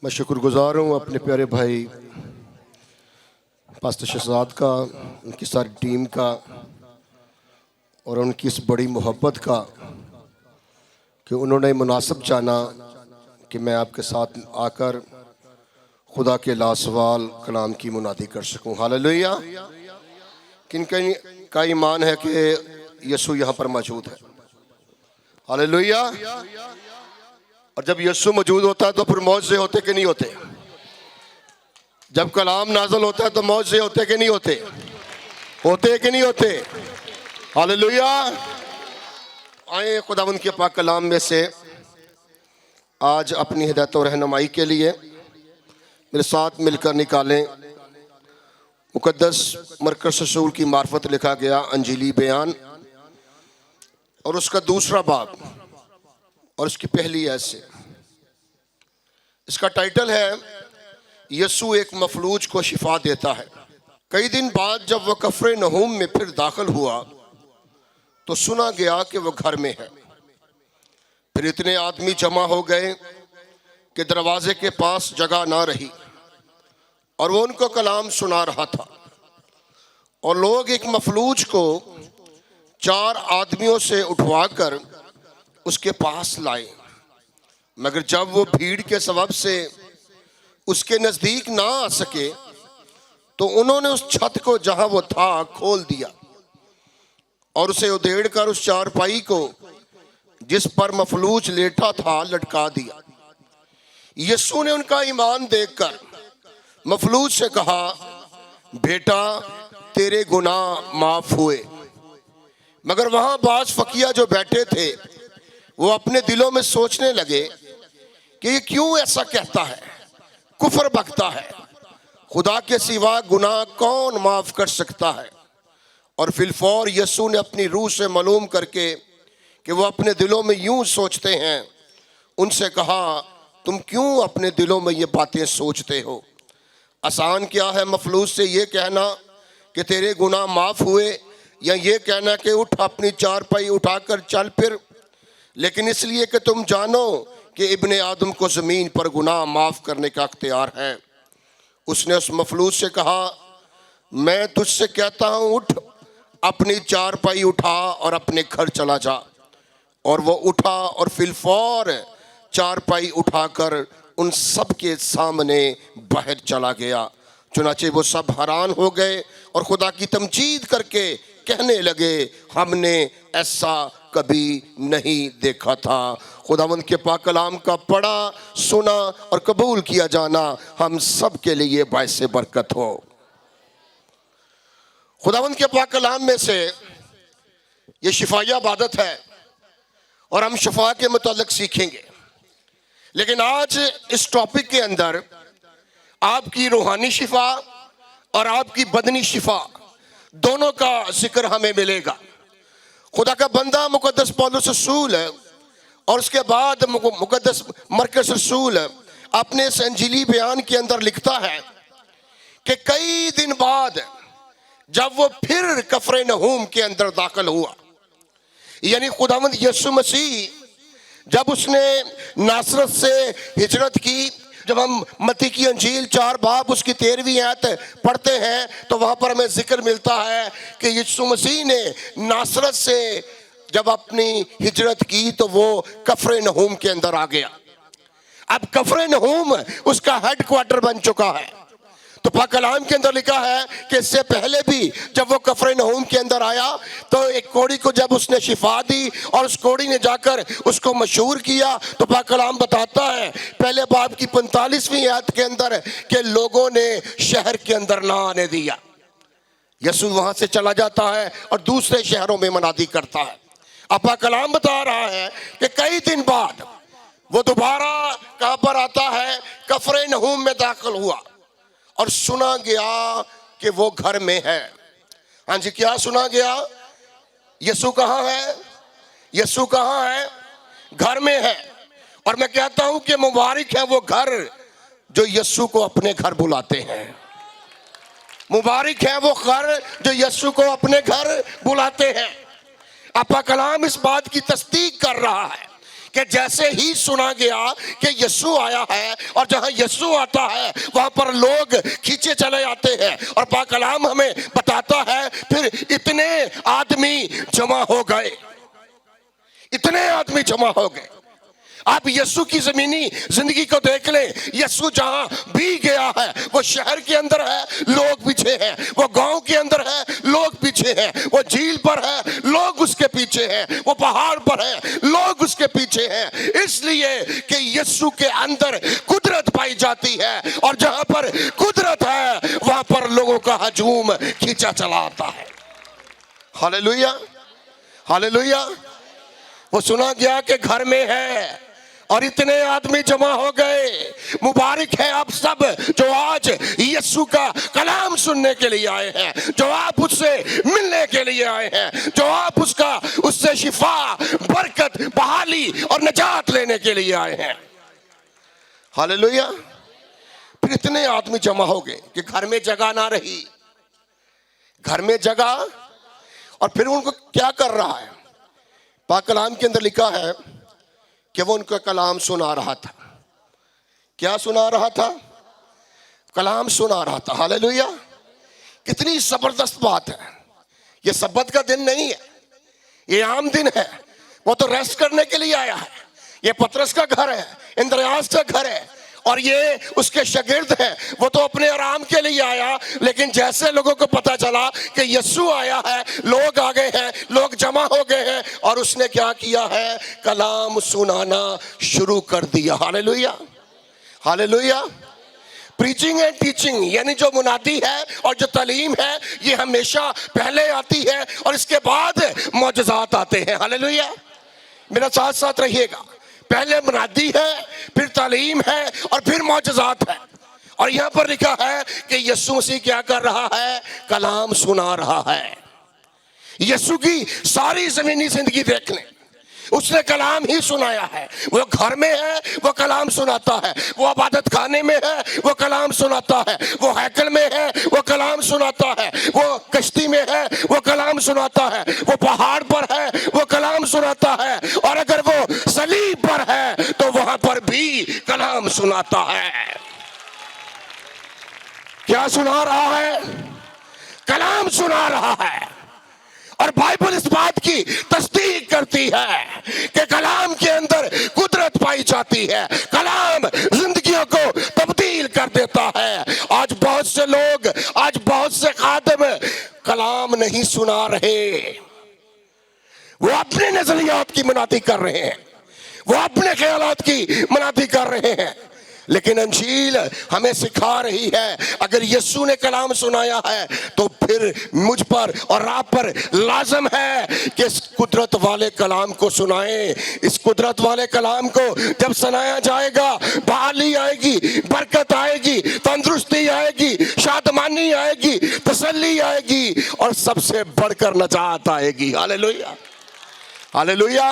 मैं शुक्रगुजार हूँ अपने प्यारे भाई पास्टर शहजाद का, उनकी सारी टीम का और उनकी इस बड़ी मोहब्बत का कि उन्होंने मुनासिब जाना कि मैं आपके साथ आकर खुदा के लासवाल कलाम की मुनादी कर सकूँ। हालेलुया। किन का ईमान है कि यीशु यहाँ पर मौजूद है? हालेलुया। और जब यीशु मौजूद होता है तो फिर मौजे होते कि नहीं होते? जब कलाम नाज़िल होता है तो मौजे होते कि नहीं होते? होते कि नहीं होते? हालेलुया। आए खुदावंद के पाक कलाम में से आज अपनी हिदायत और रहनुमाई के लिए मेरे साथ मिलकर निकालें मुकद्दस मरकज़ रसूल की मार्फत लिखा गया अंजीली बयान और उसका दूसरा बाब और उसकी पहली आयत से। इसका टाइटल है यीशु एक मफलूज को शिफा देता है। कई दिन बाद जब वह कफरे नहूम में फिर दाखिल हुआ तो सुना गया कि वह घर में है। फिर इतने आदमी जमा हो गए कि दरवाजे के पास जगह ना रही और वो उनको कलाम सुना रहा था। और लोग एक मफलूज को 4 आदमियों से उठवाकर उसके पास लाए, मगर जब वो भीड़ के सबब से उसके नजदीक ना आ सके तो उन्होंने उस छत को जहां वो था खोल दिया और उसे उधेड़ कर उस चारपाई को जिस पर मफलूज लेटा था लटका दिया। यीशु ने उनका ईमान देखकर मफलूज से कहा, बेटा तेरे गुनाह माफ हुए। मगर वहां बाज फकिया जो बैठे थे वो अपने दिलों में सोचने लगे कि ये क्यों ऐसा कहता है, कुफर बकता है, खुदा के सिवा गुनाह कौन माफ कर सकता है। और फिलफौर यीशु ने अपनी रूह से मालूम करके कि वो अपने दिलों में यूं सोचते हैं उनसे कहा, तुम क्यों अपने दिलों में ये बातें सोचते हो? आसान क्या है मफलूज से ये कहना कि तेरे गुनाह माफ हुए, या ये कहना कि उठ अपनी चारपाई उठाकर चल फिर। लेकिन इसलिए कि तुम जानो कि इब्ने आदम को ज़मीन पर गुनाह माफ़ करने का अख्तियार है। उसने उस मफलूज से कहा, मैं तुझसे कहता हूँ उठ अपनी चारपाई उठा और अपने घर चला जा। और वो उठा और फिलफौर चारपाई उठाकर उन सब के सामने बाहर चला गया। चुनाचे वो सब हैरान हो गए और खुदा की तमजीद करके कहने लगे, हमने ऐसा कभी नहीं देखा था। खुदावंद के पाक कलाम का पढ़ा, सुना और कबूल किया जाना हम सब के लिए बाइस बरकत हो। खुदावंद के पाक कलाम में से ये शिफाया इबादत है और हम शिफा के मुतालिक सीखेंगे। लेकिन आज इस टॉपिक के अंदर आपकी रूहानी शिफा और आपकी बदनी शिफा दोनों का जिक्र हमें मिलेगा। खुदा का बंदा मुकद्दस पौलुस रसूल है और उसके बाद मुकद्दस मरकज़ रसूल अपने इस अंजीली बयान के अंदर लिखता है कि कई दिन बाद जब वो फिर कफरे नहूम के अंदर दाखिल हुआ, यानी खुदावंद यीशु मसीह जब उसने नासरत से हिजरत की। जब हम मत्ती की अंजील 4 बाब उसकी 13वीं आयत पढ़ते हैं तो वहाँ पर हमें जिक्र मिलता है कि यीशु मसीह ने नासरत से जब अपनी हिजरत की तो वो कफरे नहूम के अंदर आ गया। अब कफरे नहूम उसका हेडक्वार्टर बन चुका है। तो पाक कलाम के अंदर लिखा है कि इससे पहले भी जब वो कफरे नहूम के अंदर आया तो एक कोड़ी को जब उसने शिफा दी और उस कोड़ी ने जाकर उसको मशहूर किया, तो पाक कलाम बताता है पहले बाब की 45वीं आयत के अंदर कि लोगों ने शहर के अंदर ना आने दिया। यीशु वहां से चला जाता है और दूसरे शहरों में मनादी करता है। अब पाक कलाम बता रहा है कि कई दिन बाद वो दोबारा कहां पर आता है? कफरे नहूम में दाखिल हुआ और सुना गया कि वो घर में है। हाँ जी, क्या सुना गया? यीशु कहाँ है? यीशु कहाँ है? घर में है। और मैं कहता हूं कि मुबारक है वो घर जो यीशु को अपने घर बुलाते हैं। मुबारक है वो घर जो यीशु को अपने घर बुलाते हैं। आपका कलाम इस बात की तस्दीक कर रहा है कि जैसे ही सुना गया कि यीशु आया है और जहां यीशु आता है वहां पर लोग खींचे चले आते हैं, और पाक कलाम हमें बताता है फिर इतने आदमी जमा हो गए, इतने आदमी जमा हो गए। आप यीशु की जमीनी जिंदगी को देख लें, यीशु जहां भी गया है, वो शहर के अंदर है, लोग पीछे हैं, वो गांव के अंदर है, लोग पीछे हैं, वो झील पर है, लोग उसके पीछे हैं, वो पहाड़ पर है, लोग उसके पीछे हैं, इसलिए कि यीशु के अंदर कुदरत पाई जाती है, और जहां पर कुदरत है वहां पर लोगों का हजूम खींचा चला आता है। Hallelujah, hallelujah. वो सुना गया कि घर में है और इतने आदमी जमा हो गए। मुबारक है आप सब जो आज यीशु का कलाम सुनने के लिए आए हैं, जो आप उससे मिलने के लिए आए हैं, जो आप उससे शिफा, बरकत, बहाली और निजात लेने के लिए आए हैं। हालेलुया। फिर इतने आदमी जमा हो गए कि घर में जगह ना रही, घर में जगह। और फिर उनको क्या कर रहा है, पाक कलाम के अंदर लिखा है कि वो उनका कलाम सुना रहा था। क्या सुना रहा था? कलाम सुना रहा था। हालेलुया। कितनी जबरदस्त बात है। ये सब्बत का दिन नहीं है, ये आम दिन है। वो तो रेस्ट करने के लिए आया है। ये पतरस का घर है, इंद्रयास का घर है, और ये उसके शागिर्द हैं, वो तो अपने आराम के लिए आया। लेकिन जैसे लोगों को पता चला कि यीशु आया है, लोग आ गए हैं, लोग जमा हो गए हैं, और उसने क्या किया है, कलाम सुनाना शुरू कर दिया। Hallelujah, hallelujah. Preaching and teaching यानी जो मुनादी है और जो तालीम है, ये हमेशा पहले आती है और इसके बाद मौजज़ात आते हैं। हालेलुया। मेरा साथ साथ रहिएगा। पहले मुनादी है, फिर तालीम है, और फिर मौजज़ात है। और यहां पर लिखा है कि यीशु मसीह क्या कर रहा है, कलाम सुना रहा है। यीशु की सारी जमीनी जिंदगी देख लें, उसने कलाम ही सुनाया है। वो घर में है, वो कलाम सुनाता है। वो इबादत खाने में है, वो कलाम सुनाता है। वो हैकल में है, वो कलाम सुनाता है। वो कश्ती में है, वो कलाम सुनाता है। वो पहाड़ पर है, वो कलाम सुनाता है। और अगर वो सलीब पर है तो वहां पर भी कलाम सुनाता है। क्या सुना रहा है? कलाम सुना रहा है। और बाइबल इस बात की तस्दीक करती है कि कलाम के अंदर कुदरत पाई जाती है। कलाम जिंदगियों को तब्दील कर देता है। आज बहुत से लोग, आज बहुत से खादिम कलाम नहीं सुना रहे, वो अपने नजरियात की मुनादी कर रहे हैं, वो अपने ख्यालात की मुनादी कर रहे हैं। लेकिन अंजील हमें सिखा रही है, अगर यीशु ने कलाम सुनाया है तो फिर मुझ पर और आप पर लाजम है कि इस कुदरत वाले कलाम को सुनाएं। इस कुदरत वाले कलाम को जब सुनाया जाएगा, बहाली आएगी, बरकत आएगी, तंदुरुस्ती आएगी, शादमानी आएगी, तसल्ली आएगी, और सबसे बढ़कर नजात आएगी। Hallelujah, hallelujah,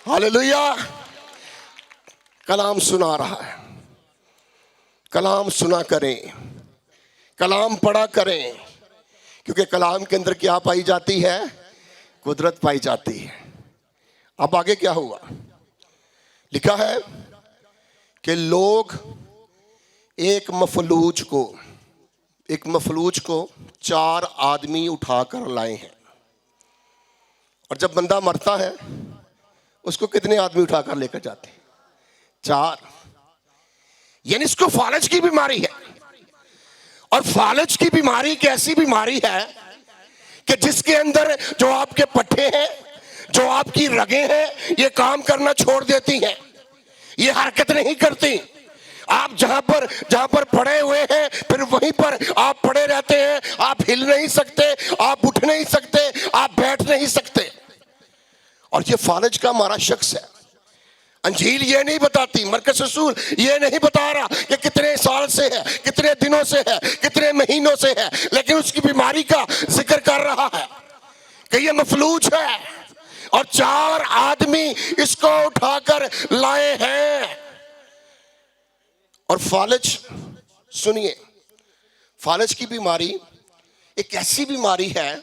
hallelujah. कलाम सुना रहा है। कलाम सुना करें, कलाम पढ़ा करें, क्योंकि कलाम के अंदर क्या पाई जाती है, कुदरत पाई जाती है। अब आगे क्या हुआ, लिखा है कि लोग एक मफलूज को 4 आदमी उठाकर लाए हैं। और जब बंदा मरता है उसको कितने आदमी उठाकर लेकर जाते हैं? 4। यानी इसको फालज की बीमारी है। और फालज की बीमारी एक ऐसी बीमारी है कि जिसके अंदर जो आपके पट्टे हैं, जो आपकी रगें हैं, ये काम करना छोड़ देती हैं, ये हरकत नहीं करती। आप जहां पर पड़े हुए हैं, फिर वहीं पर आप पड़े रहते हैं। आप हिल नहीं सकते, आप उठ नहीं सकते, आप बैठ नहीं सकते। और ये फालज का हमारा शख्स है। अंजील ये नहीं बताती, मरकज़ रसूल ये नहीं बता रहा कि कितने साल से है, कितने दिनों से है, कितने महीनों से है, लेकिन उसकी बीमारी का जिक्र कर रहा है कि ये मफलूज है। और 4 आदमी इसको उठाकर लाए हैं। और फालज, सुनिए, फालज की बीमारी एक ऐसी बीमारी है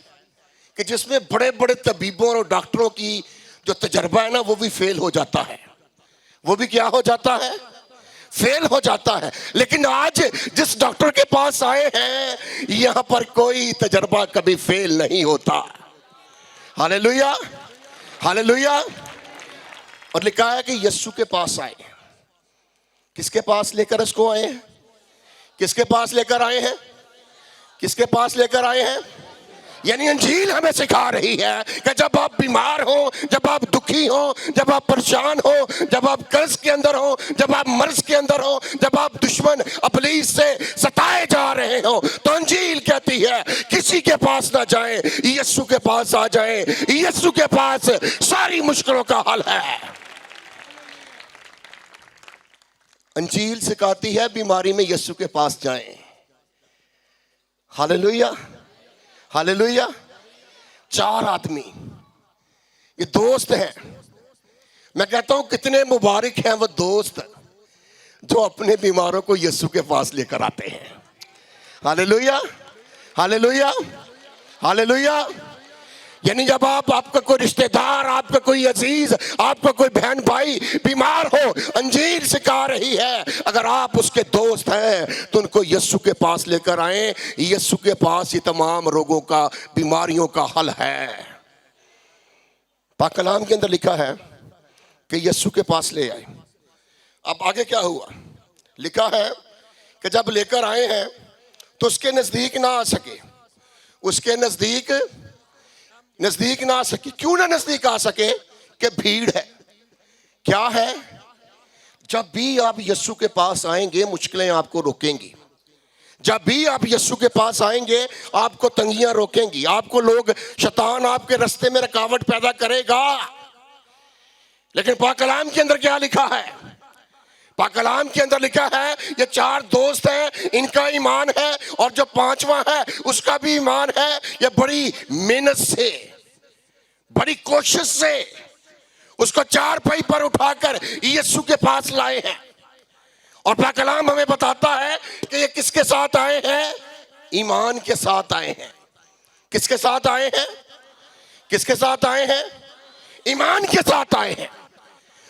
कि जिसमें बड़े बड़े तबीबों और डॉक्टरों की जो तजर्बा है ना वो भी फेल हो जाता है, वो भी क्या हो जाता है, फेल हो जाता है। लेकिन आज जिस डॉक्टर के पास आए हैं, यहां पर कोई तजर्बा कभी फेल नहीं होता। Hallelujah, hallelujah. और लिखा है कि यीशु के पास आए। किसके पास लेकर इसको आए हैं? किसके पास लेकर आए हैं? किसके पास लेकर आए हैं? यानी अंजील हमें सिखा रही है कि जब आप बीमार हो, जब आप दुखी हो, जब आप परेशान हो, जब आप कर्ज के अंदर हो, जब आप मर्ज के अंदर हो, जब आप दुश्मन इब्लीस से सताए जा रहे हो, तो अंजील कहती है किसी के पास ना जाएं, यीशु के पास आ जाएं। यीशु के पास सारी मुश्किलों का हल है। अंजील सिखाती है बीमारी में यीशु के पास जाएं। Hallelujah, hallelujah. 4 आदमी ये दोस्त हैं। मैं कहता हूं कितने मुबारक हैं वो दोस्त जो अपने बीमारों को यीशु के पास लेकर आते हैं। Hallelujah, hallelujah, hallelujah. यानी जब आपका कोई रिश्तेदार, आपका कोई अजीज, आपका कोई बहन भाई बीमार हो, अंजील सिखा रही है अगर आप उसके दोस्त हैं तो उनको यीशु के पास लेकर आए। यीशु के पास ये तमाम रोगों का, बीमारियों का हल है। पाक कलाम के अंदर लिखा है कि यीशु के पास ले आए। अब आगे क्या हुआ? लिखा है कि जब लेकर आए हैं तो उसके नजदीक ना आ सके, उसके नजदीक ना आ सके। क्यों ना नजदीक आ सके? कि भीड़ है। क्या है? जब भी आप यीशु के पास आएंगे मुश्किलें आपको रोकेंगी। जब भी आप यीशु के पास आएंगे आपको तंगियां रोकेंगी, आपको लोग, शैतान आपके रास्ते में रुकावट पैदा करेगा। लेकिन पाक कलाम के अंदर क्या लिखा है? पाक कलाम के अंदर लिखा है ये 4 दोस्त हैं, इनका ईमान है, और जो 5वां है उसका भी ईमान है। ये बड़ी मेहनत से, बड़ी कोशिश से उसको 4 पाई पर उठाकर यीशु के पास लाए हैं। और पाक कलाम हमें बताता है कि ये किसके साथ आए हैं? ईमान के साथ आए हैं। किसके साथ आए हैं? किसके साथ आए हैं? ईमान के साथ आए हैं।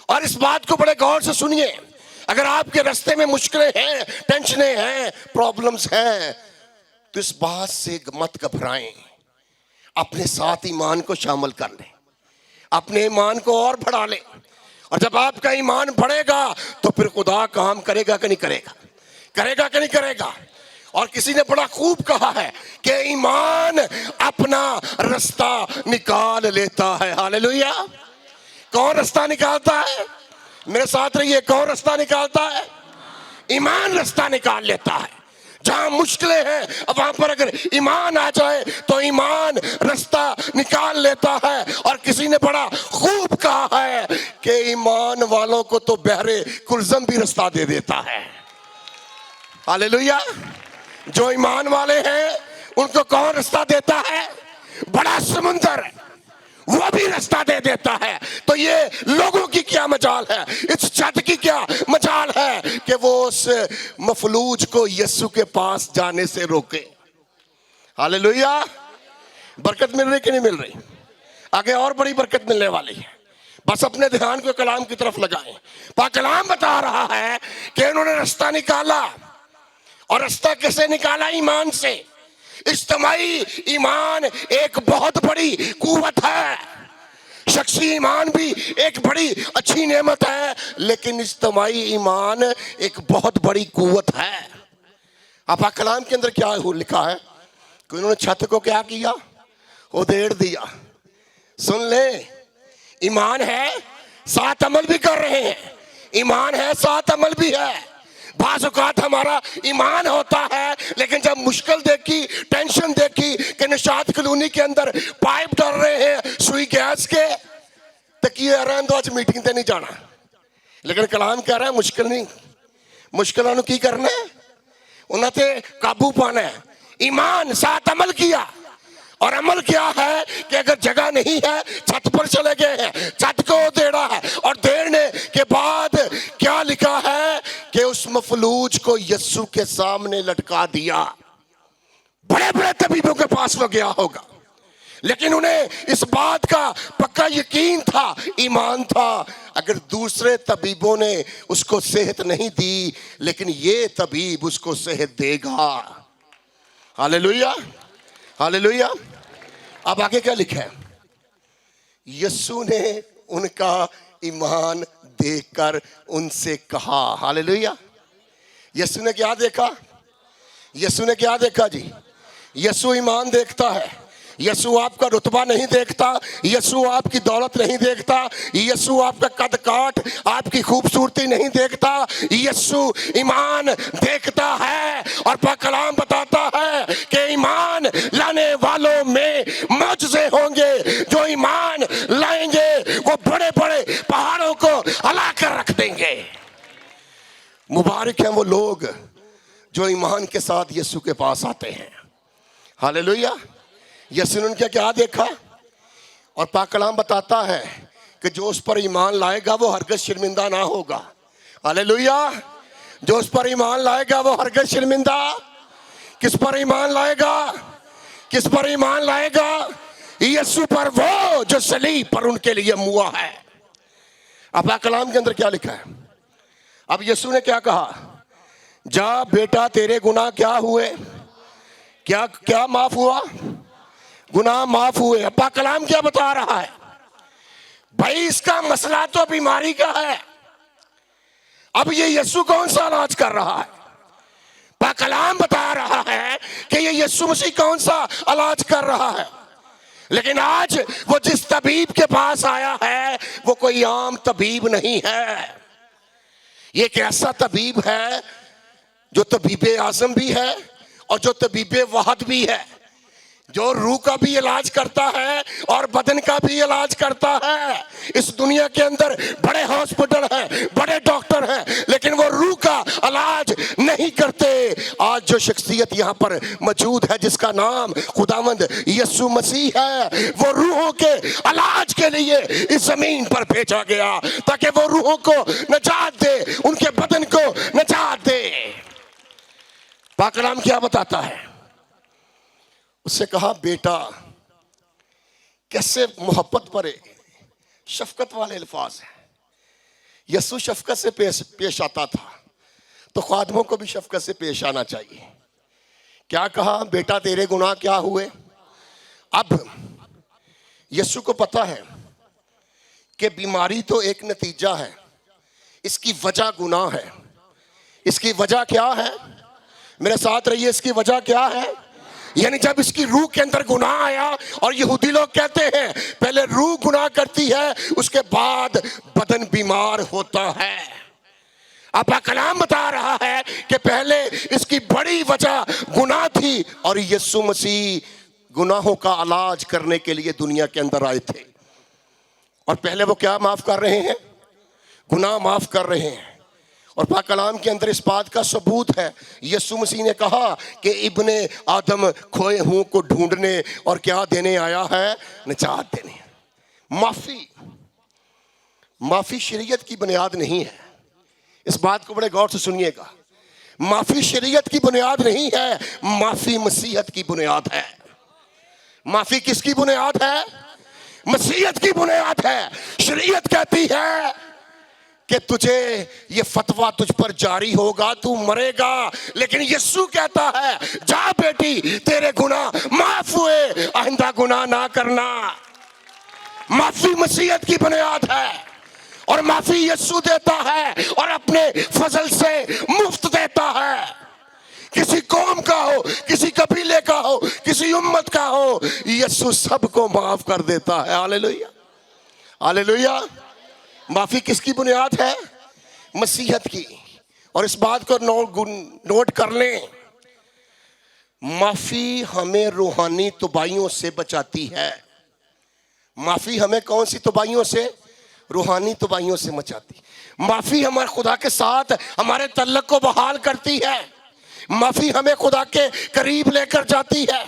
और इस बात को बड़े गौर से सुनिए, अगर आपके रास्ते में मुश्किलें हैं, टेंशनें हैं, प्रॉब्लम्स हैं, तो इस बात से मत घबराएं। अपने साथ ईमान को शामिल कर लें, अपने ईमान को और बढ़ा लें। और जब आपका ईमान बढ़ेगा तो फिर खुदा काम करेगा कि नहीं करेगा? करेगा कि नहीं करेगा? और किसी ने बड़ा खूब कहा है कि ईमान अपना रास्ता निकाल लेता है। हालेलुया। कौन रास्ता निकालता है? मेरे साथ रहिए। कौन रास्ता निकालता है? ईमान रास्ता निकाल लेता है। जहां मुश्किलें हैं अब वहां पर अगर ईमान आ जाए तो ईमान रास्ता निकाल लेता है। और किसी ने बड़ा खूब कहा है कि ईमान वालों को तो बहरे कुलजम भी रास्ता दे देता है। हालेलुया। जो ईमान वाले हैं उनको कौन रास्ता देता है? बड़ा समुंदर, वो भी रास्ता दे देता है। तो ये लोगों की क्या मजाल है, इस छत की क्या मजाल है कि वो उस मफलूज को यीशु के पास जाने से रोके। हालेलुया। बरकत मिल रही कि नहीं मिल रही? आगे और बड़ी बरकत मिलने वाली है। बस अपने ध्यान को कलाम की तरफ लगाएं। पाक कलाम बता रहा है कि उन्होंने रास्ता निकाला। और रास्ता कैसे निकाला? ईमान से। इज्तिमाई ईमान एक बहुत बड़ी कुव्वत है। शख्सी ईमान भी एक बड़ी अच्छी नेमत है, लेकिन इज्तिमाई ईमान एक बहुत बड़ी कुव्वत है। आप कलाम के अंदर क्या लिखा है कि उन्होंने छत को क्या किया? उधेड़ दिया। सुन ले, ईमान है साथ अमल भी कर रहे हैं, ईमान है साथ अमल भी है। बाज़ औक़ात हमारा ईमान होता है, लेकिन जब मुश्किल देखी, टेंशन देखी कि निशात कॉलोनी के अंदर पाइप डाल रहे हैं सुई गैस के, तो किए रहन दो, आज मीटिंग ते नहीं जाना। लेकिन कलाम कह रहा है मुश्किल नहीं, मुश्किलों की करना है, उन्हें काबू पाना है। ईमान साथ अमल किया। और अमल क्या है कि अगर जगह नहीं है छत पर चले गए हैं, छत को उधेड़ा है। और देने के बाद क्या लिखा है कि उस मफलूज को यीशु के सामने लटका दिया। बड़े बड़े तबीबों के पास वो गया होगा, लेकिन उन्हें इस बात का पक्का यकीन था, ईमान था, अगर दूसरे तबीबों ने उसको सेहत नहीं दी, लेकिन ये तबीब उसको सेहत देगा। Hallelujah, hallelujah. अब आगे क्या लिखा है? यीशु ने उनका ईमान देखकर उनसे कहा। हालेलुया। यीशु ने क्या देखा? यीशु ने क्या देखा जी? यीशु ईमान देखता है। यीशु आपका रुतबा नहीं देखता, यीशु आपकी दौलत नहीं देखता, यीशु आपका कद काट, आपकी खूबसूरती नहीं देखता, यीशु ईमान देखता है। और पाक कलाम बताता है कि ईमान लाने वालों में मौजज़े होंगे। जो ईमान लाएंगे वो बड़े बड़े पहाड़ों को हिला कर रख देंगे। मुबारक हैं वो लोग जो ईमान के साथ यीशु के पास आते हैं। हालेलुया। यीशु ने उनका क्या देखा? और पाक कलाम बताता है कि जो उस पर ईमान लाएगा वो हरगिज़ शर्मिंदा ना होगा। हालेलुया। जो उस पर ईमान लाएगा वो हरगिज़ शर्मिंदा। किस पर ईमान लाएगा? किस पर ईमान लाएगा? यीशु पर, वो जो सलीब पर उनके लिए मुआ है। अब पाक कलाम के अंदर क्या लिखा है? अब यीशु ने क्या कहा? जा बेटा, तेरे गुनाह क्या हुए? क्या क्या माफ हुआ? गुनाह माफ हुए। पाक कलाम क्या बता रहा है? भाई इसका मसला तो बीमारी का है। अब ये यीशु कौन सा इलाज कर रहा है? पाक कलाम बता रहा है कि ये यीशु मसीह कौन सा इलाज कर रहा है। लेकिन आज वो जिस तबीब के पास आया है वो कोई आम तबीब नहीं है। ये एक ऐसा तबीब है जो तबीबे आज़म भी है और जो तबीबे वाहिद भी है, जो रूह का भी इलाज करता है और बदन का भी इलाज करता है। इस दुनिया के अंदर बड़े हॉस्पिटल हैं, बड़े डॉक्टर हैं, लेकिन वो रूह का इलाज नहीं करते। आज जो शख्सियत यहाँ पर मौजूद है जिसका नाम खुदावंद यीशु मसीह है, वो रूहों के इलाज के लिए इस जमीन पर भेजा गया ताकि वो रूहों को निजात दे, उनके बदन को निजात दे। पाक कलाम क्या बताता है? उससे कहा, बेटा, कैसे मोहब्बत भरे शफकत वाले अल्फाज हैं। यीशु शफकत से पेश आता था तो खादमों को भी शफकत से पेश आना चाहिए। क्या कहा? बेटा, तेरे गुनाह क्या हुए? अब यीशु को पता है कि बीमारी तो एक नतीजा है, इसकी वजह गुनाह है। इसकी वजह क्या है? मेरे साथ रहिए। इसकी वजह क्या है? यानी जब इसकी रूह के अंदर गुनाह आया, और यहूदी लोग कहते हैं पहले रूह गुनाह करती है, उसके बाद बदन बीमार होता है। अब कलाम बता रहा है कि पहले इसकी बड़ी वजह गुनाह थी और यीशु मसीह गुनाहों का इलाज करने के लिए दुनिया के अंदर आए थे। और पहले वो क्या माफ कर रहे हैं? गुनाह माफ कर रहे हैं। और पाक कलाम के अंदर इस बात का सबूत है। यीशु मसीह ने कहा कि इब्ने आदम खोए हुओं को ढूंढने और क्या देने आया है? निजात देने। माफी शरीयत की बुनियाद नहीं है। इस बात को बड़े गौर से सुनिएगा। माफी शरीयत की बुनियाद नहीं है, माफी मसीहत की बुनियाद है। माफी किसकी बुनियाद है? मसीहत की बुनियाद है। शरीयत कहती है कि तुझे ये फतवा तुझ पर जारी होगा, तू मरेगा, लेकिन यीशु कहता है जा बेटी, तेरे गुनाह माफ हुए, आइंदा गुनाह ना करना। माफी मसीहत की बुनियाद है और माफी यीशु देता है और अपने फजल से मुफ्त देता है। किसी कौम का हो, किसी कबीले का हो, किसी उम्मत का हो, यीशु सबको माफ कर देता है। Hallelujah, hallelujah. माफी किसकी बुनियाद है? मसीहत की। और इस बात को नोट कर लें, माफी हमें रूहानी तबाहियों से बचाती है। माफी हमें कौन सी तबाहियों से? रूहानी तबाहियों से बचाती। माफी हमारे खुदा के साथ हमारे तल्लक को बहाल करती है। माफी हमें खुदा के करीब लेकर जाती है।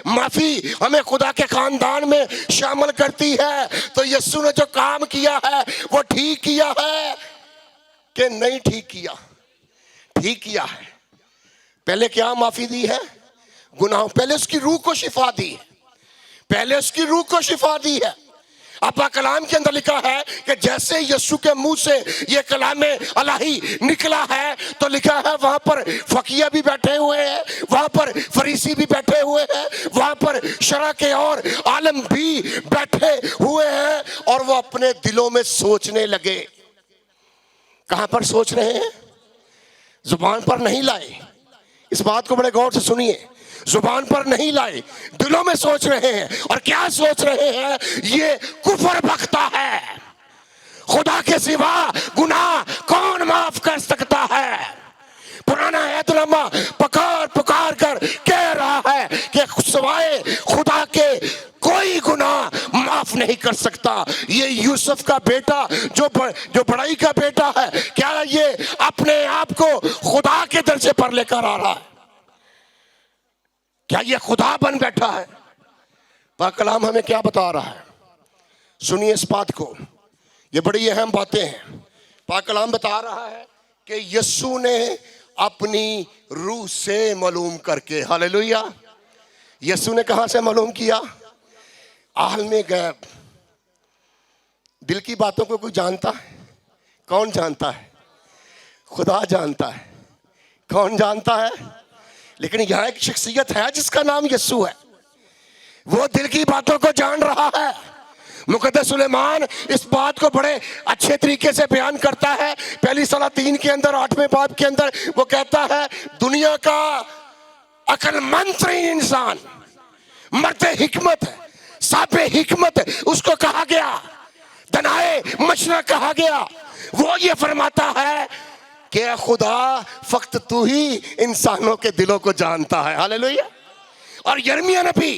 माफी हमें खुदा के खानदान में शामिल करती है। तो यीशु ने जो काम किया है वो ठीक किया है कि नहीं ठीक किया? ठीक किया है। पहले क्या माफी दी है? गुनाह। पहले उसकी रूह को शिफा दी है। पहले उसकी रूह को शिफा दी है। अब कलाम के अंदर लिखा है कि जैसे यीशु के मुंह से ये कलाम इलाही निकला है, तो लिखा है वहां पर फकीया भी बैठे हुए हैं, वहां पर फरीसी भी बैठे हुए हैं, वहां पर शरा के और आलम भी बैठे हुए हैं, और वो अपने दिलों में सोचने लगे। कहां पर सोच रहे हैं? जुबान पर नहीं लाए। इस बात को बड़े गौर से सुनिए, जुबान पर नहीं लाए, दिलों में सोच रहे हैं। और क्या सोच रहे हैं? ये कुफर बकता है, खुदा के सिवा गुनाह कौन माफ कर सकता है। पुराना ऐतनामा पुकार पुकार कर कह रहा है कि सिवाय खुदा के कोई गुनाह माफ नहीं कर सकता। ये यूसुफ का बेटा जो बड़ाई का बेटा है, क्या ये अपने आप को खुदा के दर्जे पर लेकर आ रहा है? क्या ये खुदा बन बैठा है? पाक कलाम हमें क्या बता रहा है? सुनिए इस बात को, ये बड़ी अहम बातें हैं। पाक कलाम बता रहा है कि यीशु ने अपनी रूह से मालूम करके, हालेलुया, यीशु ने कहां से मालूम किया? आलमे गैब। दिल की बातों को कोई जानता है? कौन जानता है? खुदा जानता है। कौन जानता है? लेकिन यहां एक शख्सियत है जिसका नाम यीशु है, वो दिल की बातों को जान रहा है। मुकद्दस सुलेमान इस बात को बड़े अच्छे तरीके से बयान करता है। पहली सलाह 3 के अंदर 8वें बाब के अंदर वो कहता है, दुनिया का अक्लमंद तरीन इंसान, मर्द हिकमत, साबे हिकमत उसको कहा गया, दनाए मशरा कहा गया। वो ये फरमाता है कि खुदा फक्त तू ही इंसानों के दिलों को जानता है। हालेलुया। और यिर्मयाह नबी,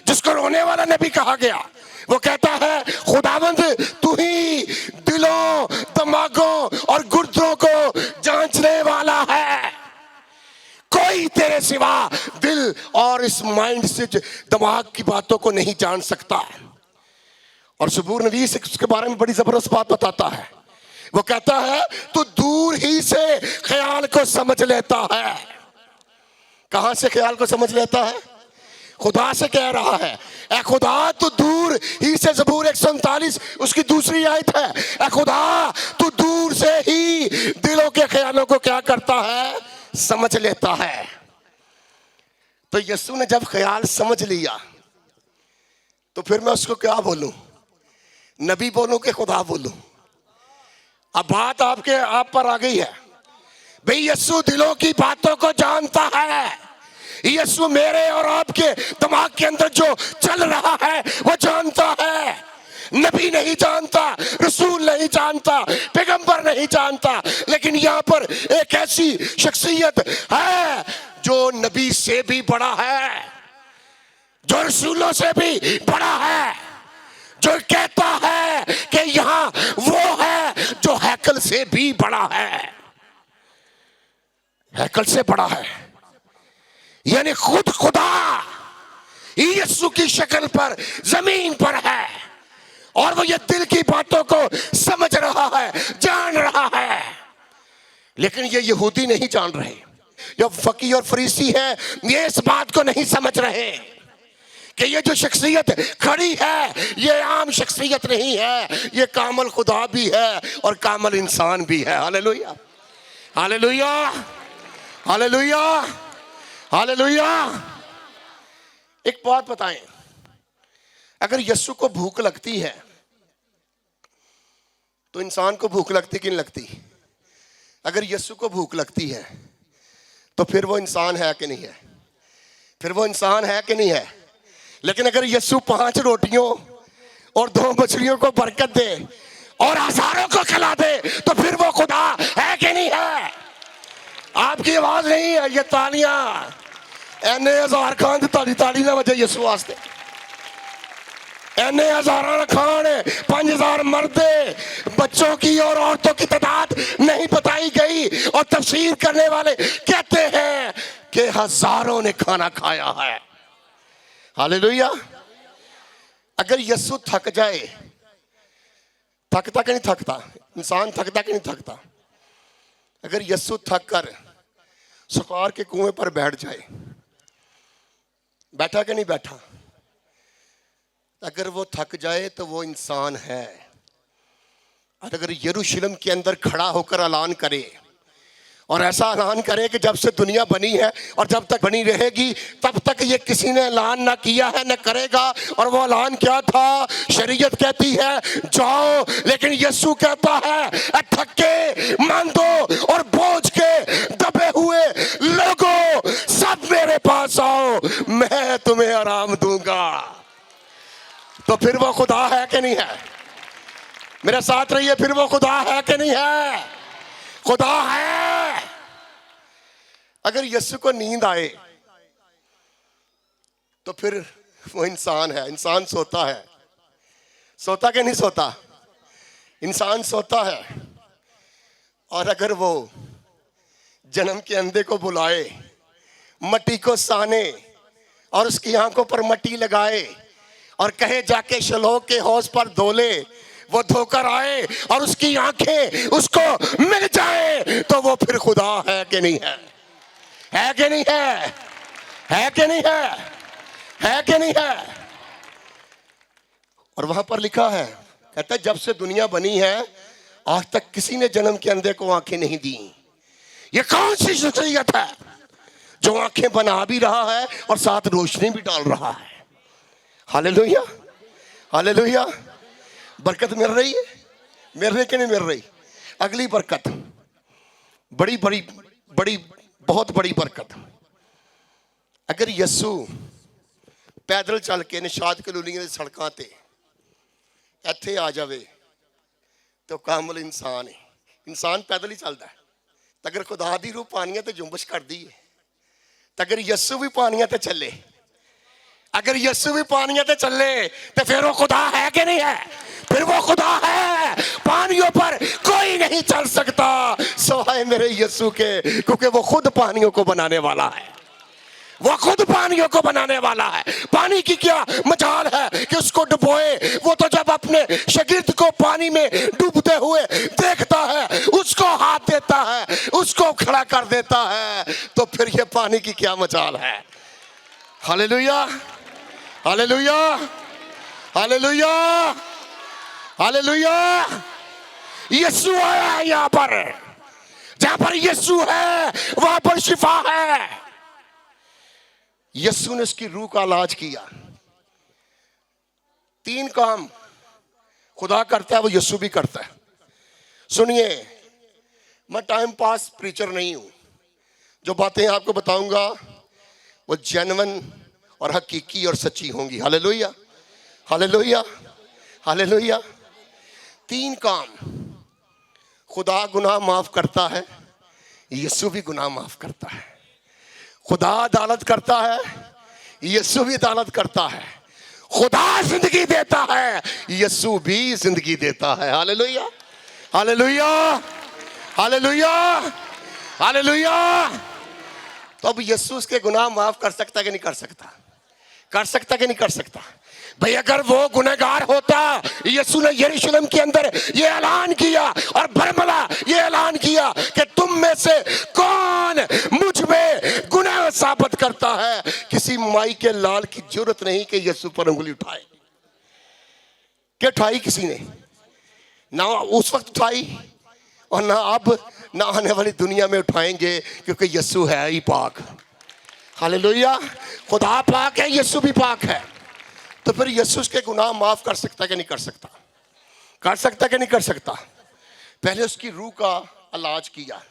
जिसको रोने वाला नबी कहा गया, वो कहता है खुदावंद तू ही दिलों, दिमागों और गुर्दों को जांचने वाला है। कोई तेरे सिवा दिल और इस माइंड से दिमाग की बातों को नहीं जान सकता। और सबूर नबी उसके बारे में बड़ी जबरदस्त बात बताता है। वो कहता है तू दूर ही से ख्याल को समझ लेता है। कहां से ख्याल को समझ लेता है? खुदा से कह रहा है, ए खुदा तू दूर ही से, ज़बूर 139 उसकी दूसरी आयत है, ए खुदा तू दूर से ही दिलों के ख्यालों को क्या करता है? समझ लेता है। तो यीशु ने जब ख्याल समझ लिया, तो फिर मैं उसको क्या बोलूं? नबी बोलूं कि खुदा बोलूं? अब बात आप पर आ गई है। भाई यीशु दिलों की बातों को जानता है। यीशु मेरे और आपके दिमाग के अंदर जो चल रहा है वो जानता है। नबी नहीं जानता, रसूल नहीं जानता, पैगंबर नहीं जानता, लेकिन यहाँ पर एक ऐसी शख्सियत है जो नबी से भी बड़ा है, जो रसूलों से भी बड़ा है, जो कहता है कि यहाँ वो है जो हैकल से भी बड़ा है, हैकल से बड़ा है। यानी खुद खुदा यीशु की शक्ल पर जमीन पर है, और वो ये दिल की बातों को समझ रहा है, जान रहा है। लेकिन ये यहूदी नहीं जान रहे, जो फकी और फरीसी है, ये इस बात को नहीं समझ रहे कि ये जो शख्सियत खड़ी है ये आम शख्सियत नहीं है, ये कामल खुदा भी है और कामल इंसान भी है। Hallelujah, hallelujah, hallelujah, hallelujah. एक बात बताएं, अगर यीशु को भूख लगती है तो इंसान को भूख लगती कि नहीं लगती? अगर यीशु को भूख लगती है तो फिर वो इंसान है कि नहीं है? फिर वो इंसान है कि नहीं है? लेकिन अगर यीशु 5 रोटियों और 2 मछलियों को बरकत दे और हजारों को खिला दे तो फिर वो खुदा है कि नहीं है? आपकी आवाज नहीं है, ये तालियां एने हजार खान ताली ताली ना वजह यीशु वास्ते। एने हजारां खान 5000 मर्दे, बच्चों की और औरतों की तादाद नहीं बताई गई, और तफसीर करने वाले कहते हैं कि हजारों ने खाना खाया है। हालेलुया। अगर यीशु थक जाए, थकता कि नहीं थकता? इंसान थकता कि नहीं थकता? अगर यीशु थक कर सुकार के कुएं पर बैठ जाए, बैठा कि नहीं बैठा? अगर वो थक जाए तो वो इंसान है। और अगर यरूशलेम के अंदर खड़ा होकर ऐलान करे, और ऐसा ऐलान करे कि जब से दुनिया बनी है और जब तक बनी रहेगी तब तक ये किसी ने ऐलान ना किया है न करेगा। और वो ऐलान क्या था? शरीयत कहती है जाओ, लेकिन यीशु कहता है थके मांदो और बोझ के दबे हुए लोगों सब मेरे पास आओ, मैं तुम्हें आराम दूंगा। तो फिर वो खुदा है कि नहीं है? मेरे साथ रहिए, फिर वो खुदा है कि नहीं है? खुदा है। अगर यीशु को नींद आए तो फिर वो इंसान है। इंसान सोता है, सोता कि नहीं सोता? इंसान सोता है। और अगर वो जन्म के अंधे को बुलाए, मट्टी को साने और उसकी आंखों पर मट्टी लगाए और कहे जाके शलोह के हौज पर धोले, वो धोकर आए और उसकी आंखें उसको मिल जाए, तो वो फिर खुदा है कि नहीं है? है कि नहीं है? है कि नहीं है? है कि नहीं है? और वहां पर लिखा है, कहता है जब से दुनिया बनी है आज तक किसी ने जन्म के अंधे को आंखें नहीं दी। ये कौन सी शख्सियत है जो आंखें बना भी रहा है और साथ रोशनी भी डाल रहा है? Hallelujah, hallelujah. बरकत मिल रही है, मिल रही कि नहीं मिल रही? अगली बरकत बड़ी बड़ी बड़ी बहुत बड़ी बरकत। अगर यीशु पैदल चल के निशाद कलोनी की सड़कों ते ਇੱਥੇ आ जावे तो कामल इंसान है। इंसान पैदल ही चलता है। तो अगर खुदा दी रूह पानियां ते जुम्बश करती है तो अगर यीशु भी पानियां ते चले, अगर यीशु भी पानियां ते चले तो फिर वो खुदा है कि नहीं है? फिर वो खुदा है। पानियों पर कोई नहीं चल सकता सिवाय मेरे यीशु के, क्योंकि वो खुद पानियों को बनाने वाला है। वो खुद पानियों को बनाने वाला है। पानी की क्या मजाल है कि उसको डुबोए? वो तो जब अपने शागिर्द को पानी में डूबते हुए देखता है उसको हाथ देता है, उसको खड़ा कर देता है। तो फिर ये पानी की क्या मजाल है? Hallelujah, hallelujah, hallelujah, hallelujah. यीशु आया है यहां पर। जहां पर यीशु है वहां पर शिफा है। यीशु ने उसकी रूह का इलाज किया। 3 काम खुदा करता है वो यीशु भी करता है। सुनिए, मैं टाइम पास प्रीचर नहीं हूं। जो बातें आपको बताऊंगा वो जेन्युइन और हकीकी और सच्ची होंगी। Hallelujah, hallelujah, hallelujah. 3 काम। खुदा गुनाह माफ करता है, यीशु भी गुनाह माफ करता है। खुदा अदालत करता है, यीशु भी अदालत करता है। खुदा जिंदगी देता है, यीशु भी जिंदगी देता है। Hallelujah, hallelujah, hallelujah, hallelujah. तो अब यीशु उसके गुनाह माफ कर सकता कि नहीं कर सकता? कर सकता कि नहीं कर सकता? भाई अगर वो गुनहगार होता, यीशु ने यरूशलेम के अंदर ये ऐलान किया और बरमला ये ऐलान किया कि तुम में से कौन मुझ में गुनाह साबित करता है, किसी माई के लाल की जरूरत नहीं कि यीशु पर उंगली उठाए। क्या उठाई किसी ने? ना उस वक्त उठाई और ना अब, ना आने वाली दुनिया में उठाएंगे, क्योंकि यीशु है ही पाक। हालेलुया। खुदा पाक है, यीशु भी पाक है। तो फिर यीशु उसके गुनाह माफ कर सकता कि नहीं कर सकता? कर सकता कि नहीं कर सकता? पहले उसकी रूह का इलाज किया।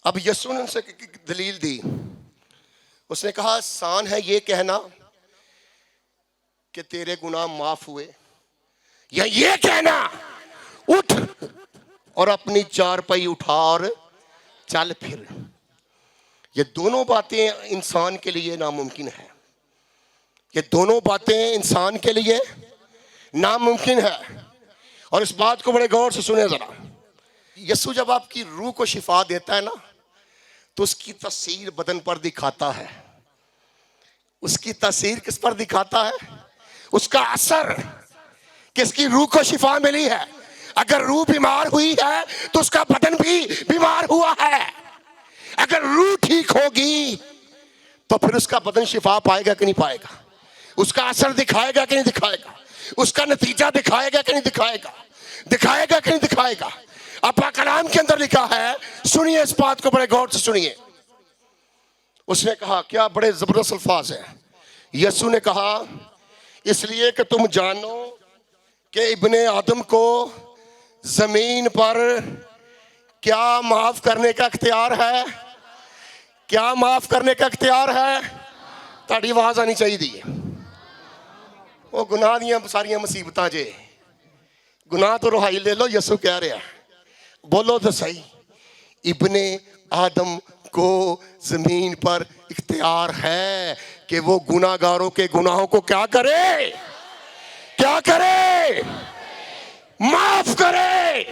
अब यीशु ने उनसे दलील दी। उसने कहा आसान है ये कहना कि तेरे गुनाह माफ हुए, या ये कहना उठ और अपनी चारपाई उठा और चल फिर। ये दोनों बातें इंसान के लिए नामुमकिन है। ये दोनों बातें इंसान के लिए नामुमकिन है। और इस बात को बड़े गौर से सुने जरा। यीशु जब आपकी रूह को शिफा देता है ना, तो उसकी तस्वीर बदन पर दिखाता है। उसकी तस्वीर किस पर दिखाता है? उसका असर किसकी रूह को शिफा मिली है। अगर रूह बीमार हुई है तो उसका बदन भी बीमार हुआ है। अगर रूह ठीक होगी तो फिर उसका बदन शिफा पाएगा कि नहीं पाएगा? उसका असर दिखाएगा कि नहीं दिखाएगा, उसका नतीजा दिखाएगा कि नहीं दिखाएगा, दिखाएगा कि नहीं दिखाएगा। अपा कलाम के अंदर लिखा है, सुनिए इस बात को बड़े गौर से सुनिए। उसने कहा, क्या बड़े जबरदस्त अल्फाज है। यीशु ने कहा, इसलिए कि तुम जानो कि इब्ने आदम को जमीन पर क्या माफ करने का इख्तियार है, क्या माफ करने का इख्तियार है। ताड़ी आवाज आनी चाहिए। वो गुनाह दियां सारियां मुसीबतां जे, गुनाह तो रुहाई ले लो। यीशु कह रहा है, बोलो तो सही, इब्ने आदम को जमीन पर इख्तियार है कि वो गुनाहगारों के गुनाहों को क्या करे, क्या करे, माफ करे।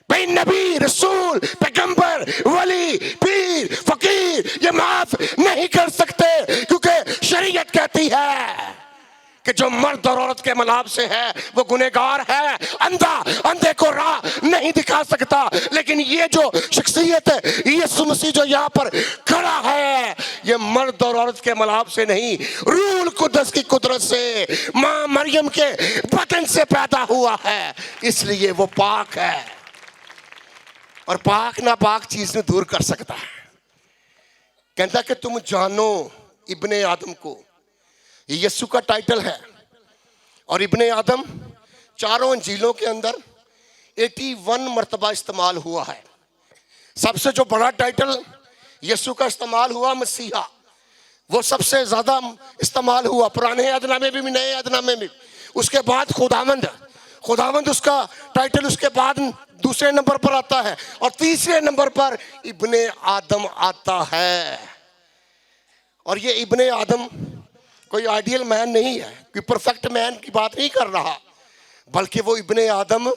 भाई नबी, रसूल, पैगंबर, वली, पीर, फकीर ये माफ नहीं कर सकते, क्योंकि शरीयत कहती है कि जो मर्द और औरत के मिलाप से है वो गुनहगार है। अंधा अंधे को राह नहीं दिखा सकता, लेकिन ये जो शख्सियत है यीशु मसीह जो यहाँ पर खड़ा है, ये मर्द और औरत के मिलाप से नहीं, रूह कुद्दस की कुदरत से, माँ मरियम के बतन से पैदा हुआ है, इसलिए वो पाक है। और पाक ना पाक चीज में दूर कर सकता है। कहता कि तुम जानो इब्ने आदम को, ये यीशु का टाइटल है। और इब्ने आदम चारों अंजीलों के अंदर 81 मरतबा इस्तेमाल हुआ है। सबसे जो बड़ा टाइटल यीशु का इस्तेमाल हुआ मसीहा, वो सबसे ज्यादा इस्तेमाल हुआ पुराने अदना में भी नए अदना में भी। उसके बाद खुदावंद, खुदावंद उसका टाइटल उसके बाद दूसरे नंबर पर आता है, और तीसरे नंबर पर इब्ने आदम आता है। और ये इब्ने आदम कोई आइडियल मैन नहीं है, कोई परफेक्ट मैन की बात नहीं कर रहा, बल्कि वो इब्ने आदम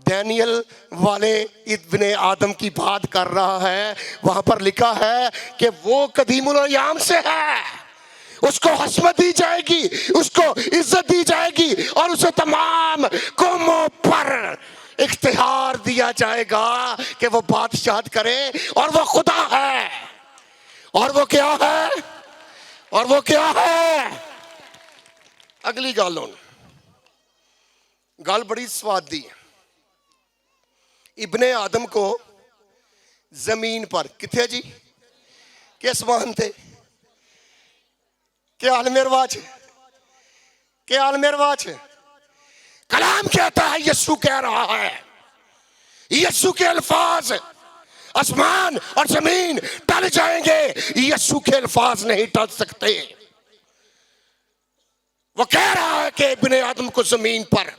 डैनियल वाले इब्ने आदम की बात कर रहा है। वहां पर लिखा है कि वो कदीमुल अय्याम से है, उसको हस्मत दी जाएगी, उसको इज्जत दी जाएगी, और उसे तमाम कौमों पर इख्तियार दिया जाएगा कि वो बादशाहत करे। और वो खुदा है, और वो क्या है, और वो क्या है। अगली गाल बड़ी स्वादी है। इब्ने आदम को जमीन पर किथे जी, के आसमान थे, के आलमे रवाज, के आलमे रवाज। कलाम कहता है, यीशु कह रहा है, यीशु के अल्फाज आसमान और जमीन टल जाएंगे, यीशु के अल्फाज नहीं टल सकते। वो कह रहा है कि इब्ने आदम को जमीन पर,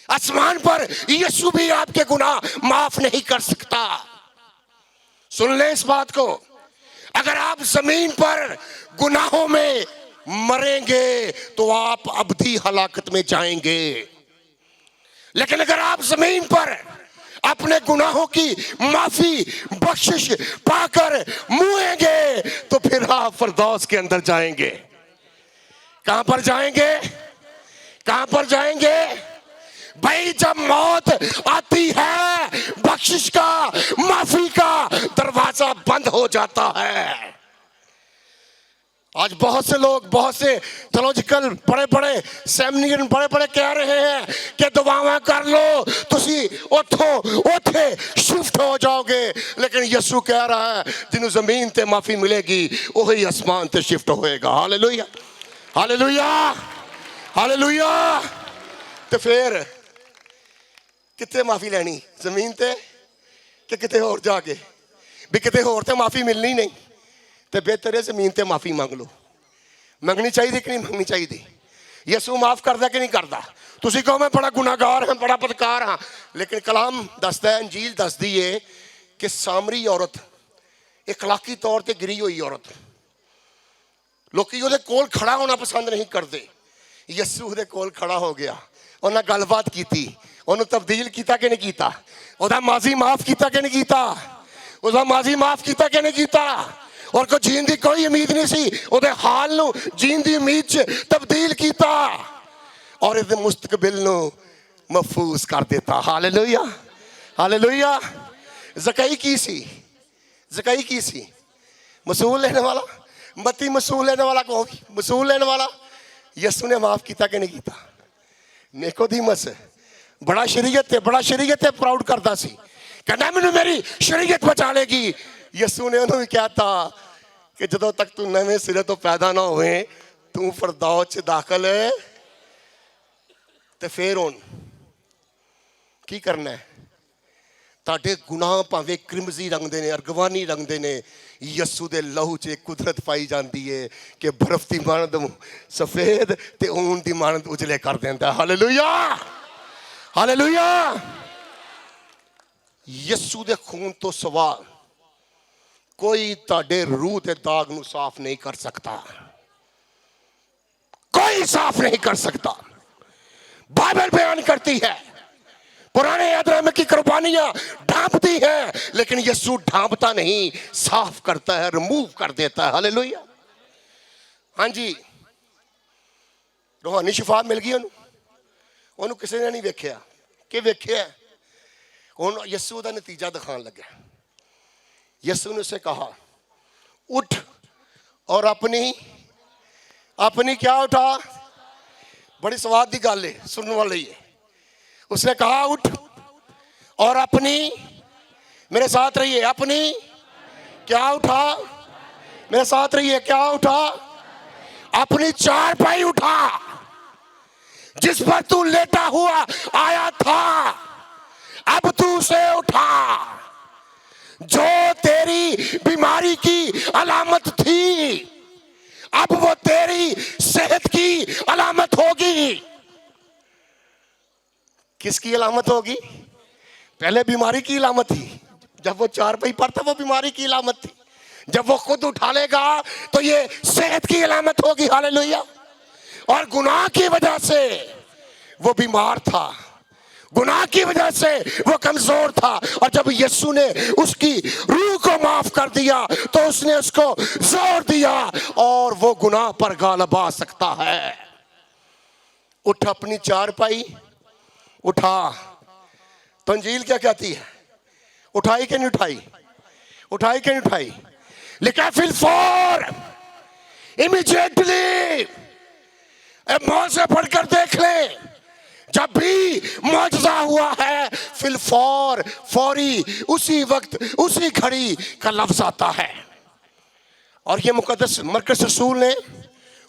आसमान पर यीशु भी आपके गुनाह माफ नहीं कर सकता। सुन ले इस बात को, अगर आप जमीन पर गुनाहों में मरेंगे तो आप अबदी हलाकत में जाएंगे, लेकिन अगर आप जमीन पर अपने गुनाहों की माफी बख्शिश पाकर मुएंगे तो फिर आप फरदौस के अंदर जाएंगे। कहां पर जाएंगे, कहां पर जाएंगे भाई? जब मौत आती है, बख्शिश का, माफी का दरवाजा बंद हो जाता है। आज बहुत से लोग, बहुत से थेओलॉजिकल बड़े बड़े सेमिनारियन बड़े बड़े कह रहे हैं कि दुआएं कर लो, तुसी उठे शिफ्ट हो जाओगे, लेकिन यीशु कह रहा है जिन्हें जमीन ते माफी मिलेगी वही आसमान ते शिफ्ट होएगा। Hallelujah, hallelujah, hallelujah. तो फिर कितने माफी लेनी, जमीन ते कि किते होर जाके? भी किते होर ते माफी मिलनी नहीं, तो बेहतर है जमीन ते माफी मांग लो। मंगनी चाहिए कि नहीं मंगनी चाहिए? यीशु माफ करदा कि नहीं करदा? तुसी कहो मैं बड़ा गुनाहगार हाँ, बड़ा बदकार हाँ, लेकिन कलाम दसदा है, अंजील दसदी है कि सामरी औरत, इखलाकी तौर पर गिरी हुई औरत, लोग ਉਹਦੇ कोल खड़ा होना पसंद नहीं करते। यीशु ਉਹਦੇ कोल खड़ा हो गया, उन्हें गलबात की, उन्हें तब्दील किया कि नहीं किया, ਉਹਦਾ माजी माफ किया कि नहीं किया, ਉਹਦਾ माजी माफ किया कि नहीं किया। और को जीन की कोई उम्मीद नहीं सी, ਉਹਦੇ हाल ਨੂੰ जीन की उम्मीद च तब्दील किया और ਇਹਦੇ मुस्तकबिल ਨੂੰ महफूज कर देता। Hallelujah, hallelujah. ज़कई की सी, ज़कई की सी, मसूल लेने वाला, मती मसूल लेने वाला को मसूल लेने वाला यीशु ने माफ किया कि नहीं किया। निकोदेमुस बड़ा शरीयत ते प्राउड करता सी, कहना मैंने मेरी शरीयत बचा लेगी। यीशु ने उन्होंने क्या था कि जदों तक तू नवे सिरे तो पैदा ना होए तू फिरदौस च दाखल है ते फिर हुण की करना है। ताडे गुनाह भावें क्रिमजी रंगदे ने, अरगवानी रंगदे ने, यीशु दे लहू च कुदरत पाई जाती है कि बर्फ की मानद सफेद ते ऊन की मानद उजले कर देंदा। Hallelujah hallelujah. यीशु दे खून तो सवा कोई ताडे रूह के दाग नू साफ नहीं कर सकता, कोई साफ नहीं कर सकता। बाइबल बयान करती है पुराने अदरम की कुर्बानियां ढांपती हैं, लेकिन यीशु ढांपता नहीं, साफ करता है, रिमूव कर देता है। हालेलुया। हाँ जी, रूहानी शिफा मिल गई उन्होंने किसी ने नहीं वेख्या कि वेख्या हुण यीशु का नतीजा दिखाने लगा। यीशु ने उसे कहा उठ और अपनी क्या उठा। बड़ी स्वाद की गल है, सुनने वाली है। उसने कहा उठ और अपनी, मेरे साथ रहिए, अपनी क्या उठा, मेरे साथ रहिए, क्या उठा, अपनी चारपाई उठा जिस पर तू लेटा हुआ आया था, अब तू उसे उठा। जो तेरी बीमारी की अलामत थी अब वो तेरी सेहत की अलामत होगी। किसकी अलामत होगी? पहले बीमारी की अलामत थी, जब वो चारपाई पर था वो बीमारी की अलामत थी, जब वो खुद उठा लेगा तो ये सेहत की अलामत होगी। हालेलुया। और गुनाह की वजह से वो बीमार था, गुनाह की वजह से वो कमजोर था, और जब यीशु ने उसकी रूह को माफ कर दिया तो उसने उसको जोर दिया और वो गुनाह पर गालिब आ सकता है। उठ अपनी चारपाई उठा। तो अंजील क्या कहती है? उठाई कि नहीं उठाई? उठाई कि नहीं उठाई? लिखा फिल फॉर इमीडिएटली। मौत से पढ़कर देख ले, जब भी मौजज़ा हुआ है फिल फॉर, फौरी, उसी वक्त उसी घड़ी का लफ्ज आता है। और ये मुकद्दस मरकज़ रसूल ने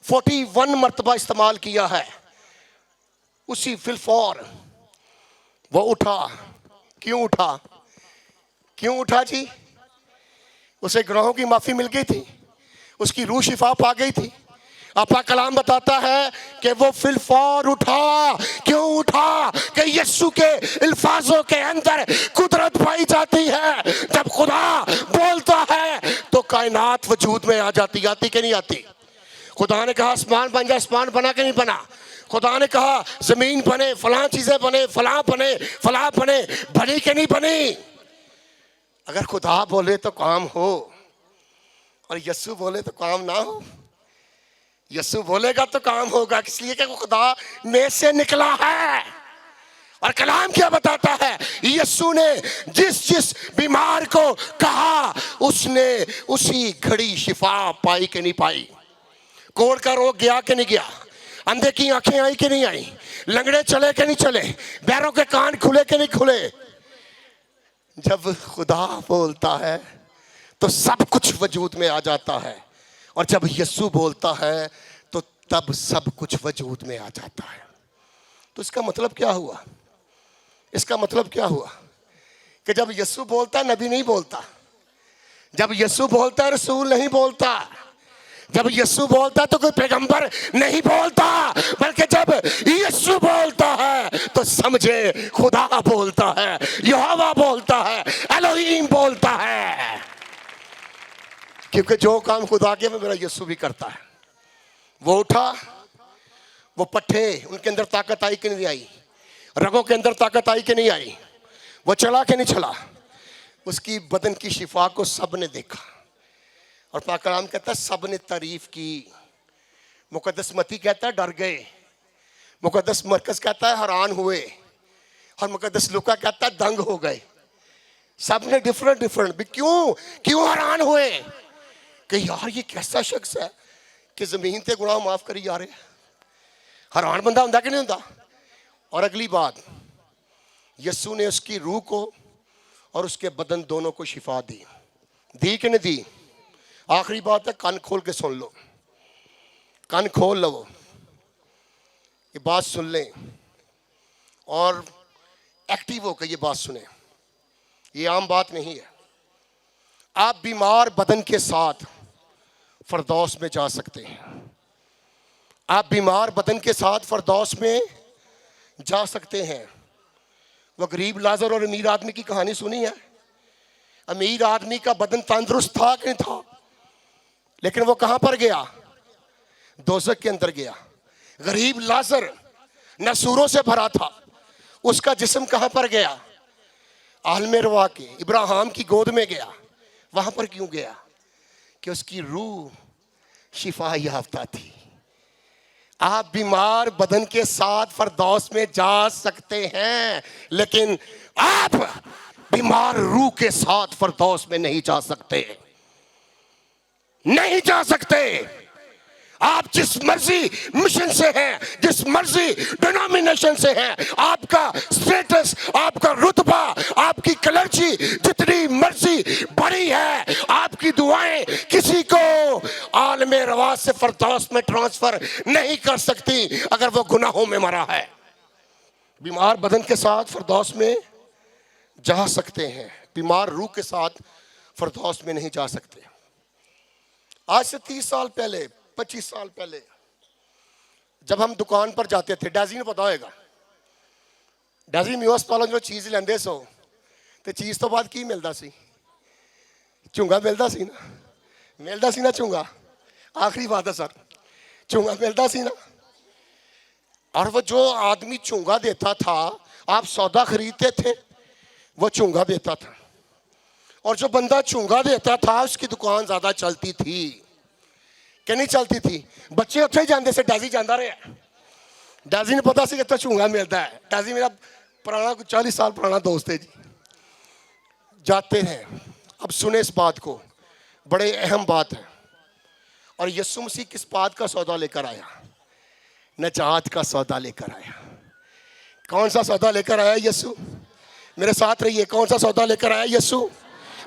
41 मरतबा इस्तेमाल किया है उसी फिल फॉर। वो उठा। क्यों उठा? क्यों उठा जी? उसे गुनाहों की माफी मिल गई थी, उसकी रूह शिफा पा गई थी। आपका कलाम बताता है कि वो फिल फौर उठा। क्यों उठा? कि यीशु के अल्फाजों के अंदर कुदरत पाई जाती है। जब खुदा बोलता है तो कायनात वजूद में आ जाती। आती कि नहीं आती? खुदा ने कहा आसमान बन जा, आसमान बना कि नहीं बना? खुदा ने कहा जमीन बने, फलां चीजें बने, फलां बने, फलां बने, बनी कि नहीं बनी? अगर खुदा बोले तो काम हो और यीशु बोले तो काम ना हो। यीशु बोलेगा तो काम होगा, इसलिए कि वो खुदा में से निकला है। और कलाम क्या बताता है? यीशु ने जिस बीमार को कहा उसने उसी घड़ी शिफा पाई कि नहीं पाई? कोढ़ का रोग गया कि नहीं गया? अंधे की आंखें आई कि नहीं आई? लंगड़े चले कि नहीं चले? बैरों के कान खुले कि नहीं खुले? जब खुदा बोलता है तो सब कुछ वजूद में आ जाता है, और जब यीशु बोलता है तो तब सब कुछ वजूद में आ जाता है। तो इसका मतलब क्या हुआ? इसका मतलब क्या हुआ? कि जब यीशु बोलता नबी नहीं बोलता, जब यीशु बोलता रसूल नहीं बोलता, जब यीशु बोलता तो कोई पैगंबर नहीं बोलता, बल्कि जब यीशु बोलता है तो समझे खुदा बोलता है, यहोवा बोलता है, एलोहीम बोलता है। क्योंकि जो काम खुदा के में मेरा यीशु भी करता है। वो उठा, वो पट्टे, उनके अंदर ताकत आई कि नहीं आई? रगों के अंदर ताकत आई कि नहीं आई? वो चला कि नहीं चला? उसकी बदन की शिफा को सब ने देखा, और पाक कलाम कहता है सब ने तारीफ की। मुकद्दस मती कहता है डर गए, मुकद्दस मरकज कहता है हैरान हुए, और मुकद्दस लूका कहता है दंग हो गए। सब ने डिफरेंट भी क्यों हैरान हुए? कि यार ये कैसा शख्स है कि ज़मीन ते गुनाह माफ़ करी जा रहे हैं। हैरान बंदा होंदा कि नहीं होंदा। और अगली बात, यस्सु ने उसकी रूह को और उसके बदन दोनों को शिफा दी कि नहीं दी। आखिरी बात है, कान खोल के सुन लो, कान खोल लो, ये बात सुन लें और एक्टिव होकर ये बात सुने। ये आम बात नहीं है। आप बीमार बदन के साथ फरदौस में जा सकते हैं। आप बीमार बदन के साथ फरदौस में जा सकते हैं। वो गरीब लाजर और अमीर आदमी की कहानी सुनी है। अमीर आदमी का बदन तंदुरुस्त था कि नहीं था, लेकिन वो कहां पर गया? दोज़ख के अंदर गया। गरीब लाजर नसूरों से भरा था, उसका जिस्म कहां पर गया? आलम रवा के इब्राहिम की गोद में गया। वहां पर क्यों गया? कि उसकी रूह शिफा याफ्ता थी। आप बीमार बदन के साथ फरदौस में जा सकते हैं, लेकिन आप बीमार रूह के साथ फरदौस में नहीं जा सकते, नहीं जा सकते। आप जिस मर्जी मिशन से हैं, जिस मर्जी डिनोमिनेशन से हैं, आपका स्टेटस, आपका रुतबा, आपकी क्लर्जी जितनी मर्जी बड़ी है, आपकी दुआएं किसी को आलम रवा से फरदौस में ट्रांसफर नहीं कर सकती अगर वो गुनाहों में मरा है। बीमार बदन के साथ फरदौस में जा सकते हैं, बीमार रूह के साथ फरदौस में नहीं जा सकते। आज से 30 साल पहले, 25 साल पहले जब हम दुकान पर जाते थे, डैजी ने पता होगा, डैजी म्यूस वालों जो चीज़ लेंदे सो तो चीज़ तो बाद की मिलता सी? झुंगा मिलता सी ना, मिलता सी ना झुंगा। आखिरी बात है सर, झुंगा मिलता सी ना। और वो जो आदमी झुंगा देता था, आप सौदा खरीदते थे, वो झुंगा देता था। और जो बंदा झुंगा देता था उसकी दुकान ज़्यादा चलती थी कि नहीं चलती थी? बच्चे उत्थे ही जाते से, डैजी जाता रहा। डैजी ने पता सी कि तो झुंगा मिलता है। डैजी मेरा पुराना 40 साल पुराना दोस्त है जी। जाते हैं। अब सुने इस बात को, बड़े अहम बात है। और यीशु मसीह किस बात का सौदा लेकर आया? नजात का सौदा लेकर आया। कौन सा सौदा लेकर आया यीशु? मेरे साथ रहिए। कौन सा सौदा लेकर आया यीशु?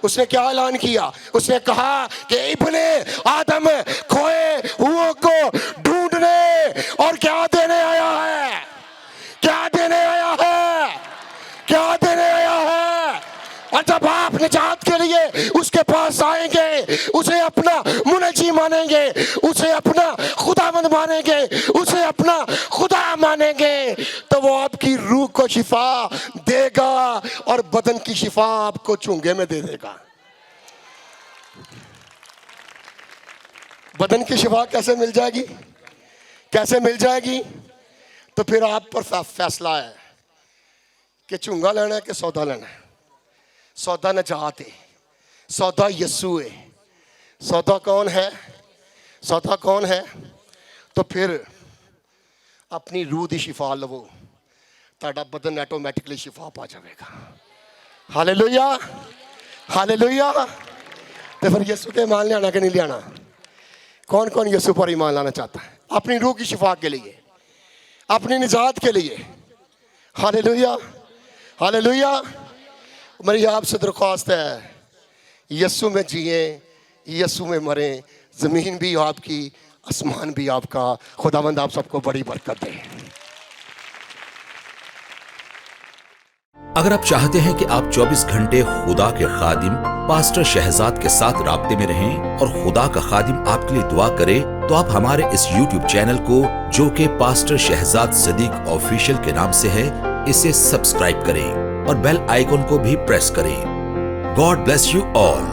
उसने क्या ऐलान किया? उसने कहा कि इब्ने आदम खोए हुओं को ढूंढने और क्या देने आया है? क्या देने आया है? क्या देने आया है? और जब आप निजात के लिए उसके पास आएंगे, उसे अपना मुनजी मानेंगे, उसे अपना खुदावंद मानेंगे, उसे अपना खुदा मानेंगे, तो वो आपकी रूह को शिफा देगा और बदन की शिफा आपको चुंगे में दे देगा। बदन की शिफा कैसे मिल जाएगी? कैसे मिल जाएगी? तो फिर आप पर फैसला है कि चुंगा लेना है कि सौदा लेना है। सौदा नजात है, सौदा यस्सु है। सौदा कौन है? सौदा कौन है? तो फिर अपनी रूह दी शिफा लवो, ताड़ा बदन ऑटोमैटिकली शिफा पा जाएगा। Hallelujah, hallelujah. तो फिर यस्सु के ईमान लियाना कि नहीं लियाना? कौन कौन यस्सु पर ईमान लाना चाहता है? अपनी रूह की शिफा के लिए, अपनी निजात के लिए। Hallelujah, hallelujah. मेरी आपसे दरख्वास्त है, यस्सु में जिए, यस्सु में मरें। ज़मीन भी आपकी, आसमान भी आपका। खुदावंद आप सबको बड़ी बरकत दे। अगर आप चाहते हैं कि आप 24 घंटे खुदा के खादिम पास्टर शहजाद के साथ राब्ते में रहें और खुदा का खादिम आपके लिए दुआ करे, तो आप हमारे इस YouTube चैनल को, जो कि पास्टर शहजाद सदीक ऑफिशियल के नाम से है, इसे सब्सक्राइब करें और बेल आइकॉन को भी प्रेस करें। God bless you all.